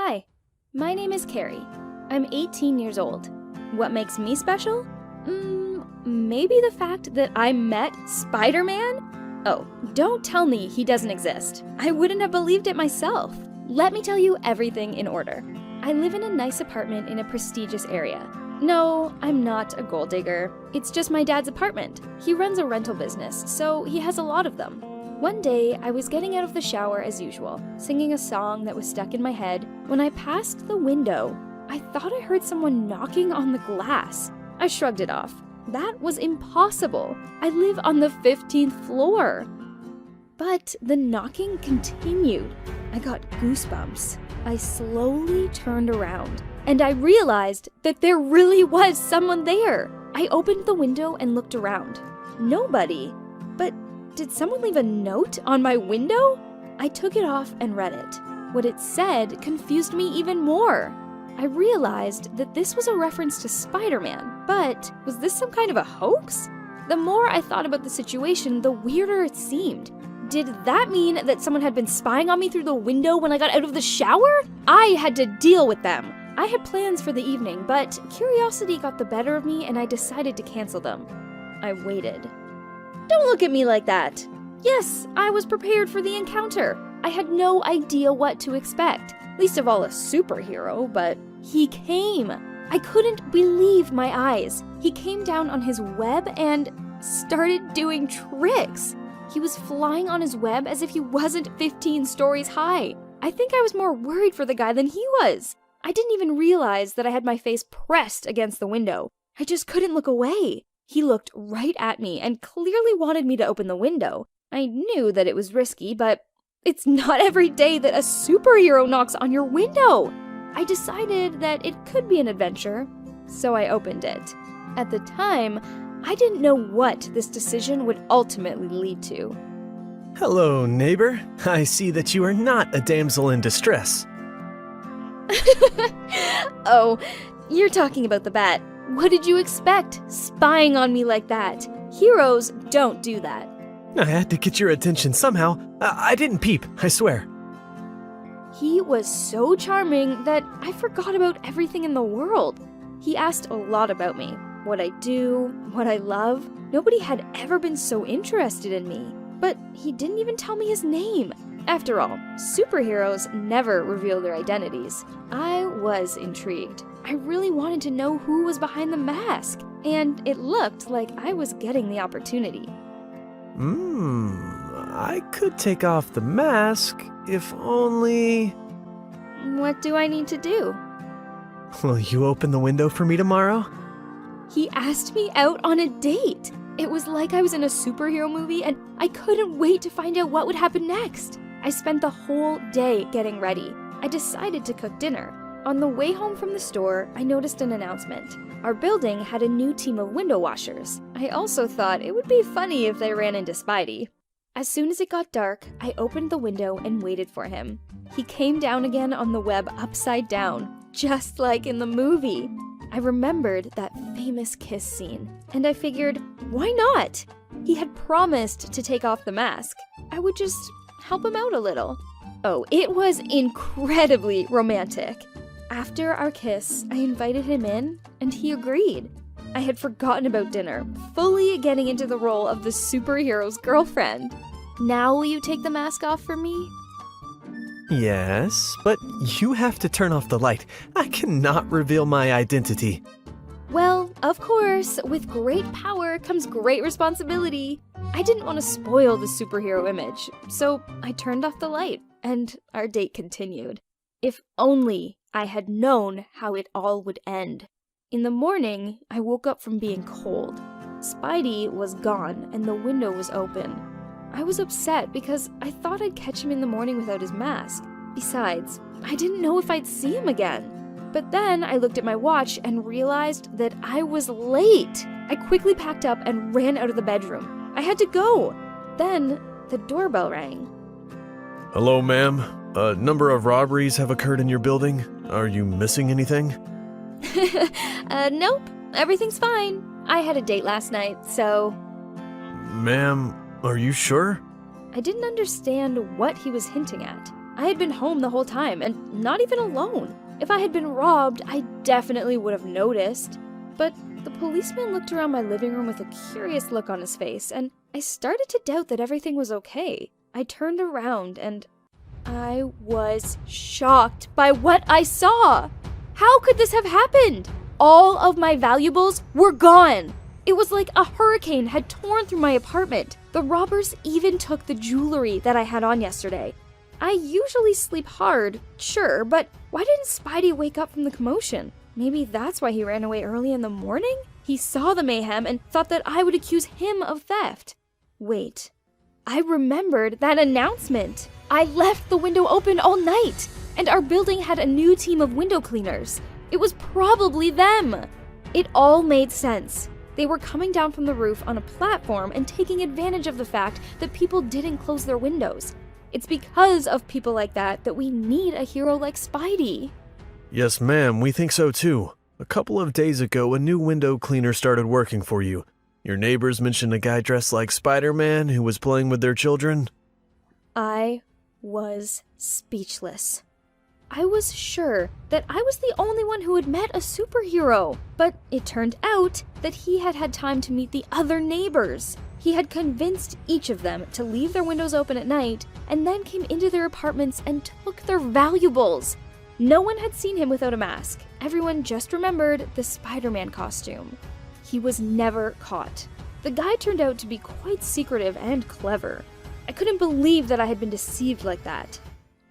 Hi, my name is Carey. I'm 18 years old. What makes me special? Maybe the fact that I met Spider-Man? Oh, don't tell me he doesn't exist. I wouldn't have believed it myself. Let me tell you everything in order. I live in a nice apartment in a prestigious area. No, I'm not a gold digger. It's just my dad's apartment. He runs a rental business, so he has a lot of them. One day, I was getting out of the shower as usual, singing a song that was stuck in my head. When I passed the window, I thought I heard someone knocking on the glass. I shrugged it off. That was impossible. I live on the 15th floor. But the knocking continued. I got goosebumps. I slowly turned around, and I realized that there really was someone there. I opened the window and looked around. Nobody. But did someone leave a note on my window? I took it off and read it. What it said confused me even more. I realized that this was a reference to Spider-Man, but was this some kind of a hoax? The more I thought about the situation, the weirder it seemed. Did that mean that someone had been spying on me through the window when I got out of the shower? I had to deal with them. I had plans for the evening, but curiosity got the better of me and I decided to cancel them. I waited. Don't look at me like that. Yes, I was prepared for the encounter. I had no idea what to expect, least of all a superhero, but he came. I couldn't believe my eyes. He came down on his web and started doing tricks. He was flying on his web as if he wasn't 15 stories high. I think I was more worried for the guy than he was. I didn't even realize that I had my face pressed against the window. I just couldn't look away. He looked right at me and clearly wanted me to open the window. I knew that it was risky, but it's not every day that a superhero knocks on your window. I decided that it could be an adventure, so I opened it. At the time, I didn't know what this decision would ultimately lead to. Hello, neighbor. I see that you are not a damsel in distress. Oh, you're talking about the bat. What did you expect, spying on me like that? Heroes don't do that. I had to get your attention somehow. I didn't peep, I swear. He was so charming that I forgot about everything in the world. He asked a lot about me, what I do, what I love. Nobody had ever been so interested in me, but he didn't even tell me his name. After all, superheroes never reveal their identities. I was intrigued. I really wanted to know who was behind the mask, and it looked like I was getting the opportunity. I could take off the mask, if only... What do I need to do? Will you open the window for me tomorrow? He asked me out on a date. It was like I was in a superhero movie, and I couldn't wait to find out what would happen next. I spent the whole day getting ready. I decided to cook dinner. On the way home from the store, I noticed an announcement. Our building had a new team of window washers. I also thought it would be funny if they ran into Spidey. As soon as it got dark, I opened the window and waited for him. He came down again on the web upside down, just like in the movie. I remembered that famous kiss scene, and I figured, why not? He had promised to take off the mask. I would just help him out a little. Oh, it was incredibly romantic. After our kiss, I invited him in, and he agreed. I had forgotten about dinner, fully getting into the role of the superhero's girlfriend. Now will you take the mask off for me? Yes, but you have to turn off the light. I cannot reveal my identity. Well, of course, with great power comes great responsibility. I didn't want to spoil the superhero image, so I turned off the light, and our date continued. If only I had known how it all would end. In the morning, I woke up from being cold. Spidey was gone and the window was open. I was upset because I thought I'd catch him in the morning without his mask. Besides, I didn't know if I'd see him again. But then I looked at my watch and realized that I was late. I quickly packed up and ran out of the bedroom. I had to go. Then the doorbell rang. Hello, ma'am. A number of robberies have occurred in your building. Are you missing anything? Nope. Everything's fine. I had a date last night, so... Ma'am, are you sure? I didn't understand what he was hinting at. I had been home the whole time, and not even alone. If I had been robbed, I definitely would have noticed. But the policeman looked around my living room with a curious look on his face, and I started to doubt that everything was okay. I turned around, and I was shocked by what I saw. How could this have happened? All of my valuables were gone. It was like a hurricane had torn through my apartment. The robbers even took the jewelry that I had on yesterday. I usually sleep hard, sure, but why didn't Spidey wake up from the commotion? Maybe that's why he ran away early in the morning? He saw the mayhem and thought that I would accuse him of theft. Wait, I remembered that announcement. I left the window open all night, and our building had a new team of window cleaners. It was probably them. It all made sense. They were coming down from the roof on a platform and taking advantage of the fact that people didn't close their windows. It's because of people like that that we need a hero like Spidey. Yes, ma'am, we think so too. A couple of days ago, a new window cleaner started working for you. Your neighbors mentioned a guy dressed like Spider-Man who was playing with their children. I was speechless. I was sure that I was the only one who had met a superhero, but it turned out that he had had time to meet the other neighbors. He had convinced each of them to leave their windows open at night and then came into their apartments and took their valuables. No one had seen him without a mask. Everyone just remembered the Spider-Man costume. He was never caught. The guy turned out to be quite secretive and clever. I couldn't believe that I had been deceived like that.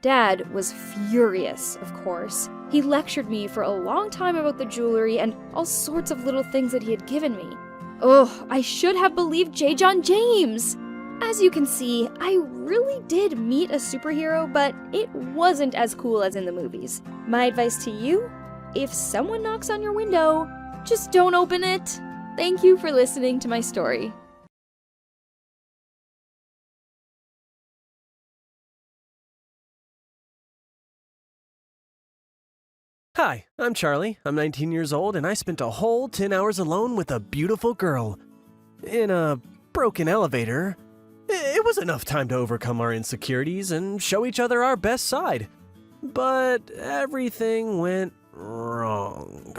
Dad was furious, of course. He lectured me for a long time about the jewelry and all sorts of little things that he had given me. Oh, I should have believed J. John James! As you can see, I really did meet a superhero, but it wasn't as cool as in the movies. My advice to you? If someone knocks on your window, just don't open it. Thank you for listening to my story. Hi, I'm Charlie. I'm 19 years old, and I spent a whole 10 hours alone with a beautiful girl. In a broken elevator. It was enough time to overcome our insecurities and show each other our best side. But everything went wrong.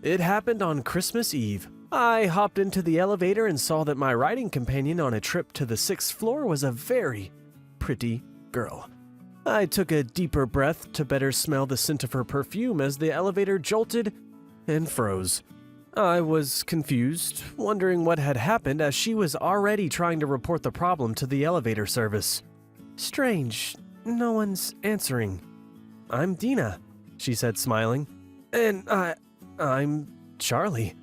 It happened on Christmas Eve. I hopped into the elevator and saw that my riding companion on a trip to the 6th floor was a very pretty girl. I took a deeper breath to better smell the scent of her perfume as the elevator jolted and froze. I was confused, wondering what had happened as she was already trying to report the problem to the elevator service. Strange, no one's answering. I'm Dina, she said, smiling. And I'm Charlie.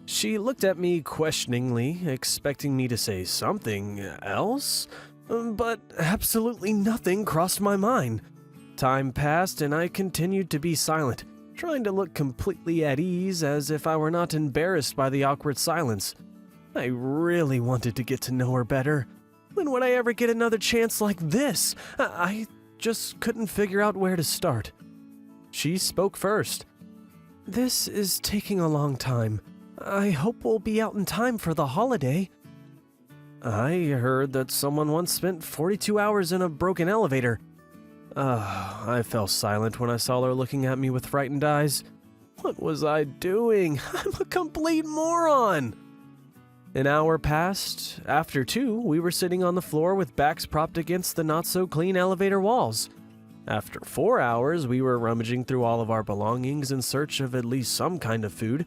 She looked at me questioningly, expecting me to say something else. But absolutely nothing crossed my mind. Time passed and I continued to be silent, trying to look completely at ease as if I were not embarrassed by the awkward silence. I really wanted to get to know her better. When would I ever get another chance like this? I just couldn't figure out where to start. She spoke first. This is taking a long time. I hope we'll be out in time for the holiday. I heard that someone once spent 42 hours in a broken elevator. I fell silent when I saw her looking at me with frightened eyes. What was I doing? I'm a complete moron! An hour passed. After 2, we were sitting on the floor with backs propped against the not-so-clean elevator walls. After 4 hours, we were rummaging through all of our belongings in search of at least some kind of food.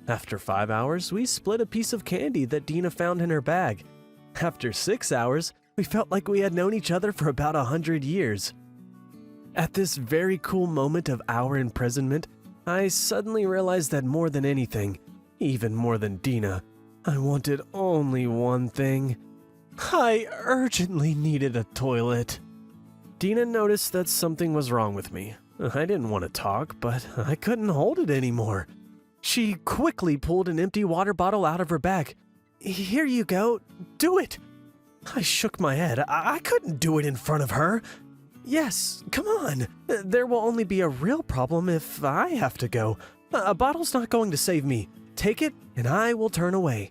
After 5 hours, we split a piece of candy that Dina found in her bag. After 6 hours, we felt like we had known each other for about 100 years. At this very cool moment of our imprisonment, I suddenly realized that more than anything, even more than Dina, I wanted only one thing. I urgently needed a toilet. Dina noticed that something was wrong with me. I didn't want to talk, but I couldn't hold it anymore. She quickly pulled an empty water bottle out of her bag. Here you go. Do it. I shook my head. I couldn't do it in front of her. Yes, come on. There will only be a real problem if I have to go. A bottle's not going to save me. Take it, and I will turn away.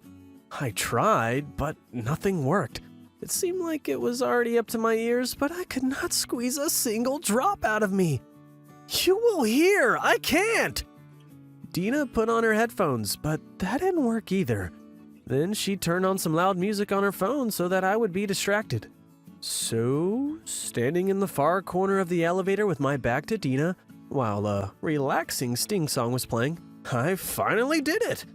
I tried, but nothing worked. It seemed like it was already up to my ears, but I could not squeeze a single drop out of me. You will hear! I can't! Dina put on her headphones, but that didn't work either. Then she turned on some loud music on her phone so that I would be distracted. So, standing in the far corner of the elevator with my back to Dina, while a relaxing Sting song was playing, I finally did it!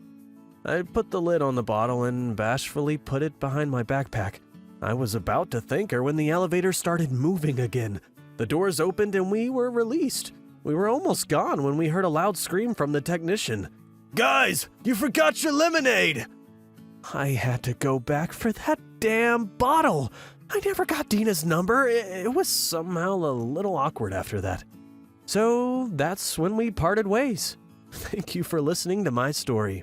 I put the lid on the bottle and bashfully put it behind my backpack. I was about to thank her when the elevator started moving again. The doors opened and we were released. We were almost gone when we heard a loud scream from the technician. "Guys, you forgot your lemonade!" I had to go back for that damn bottle. I never got Dina's number. It was somehow a little awkward after that. So that's when we parted ways. Thank you for listening to my story.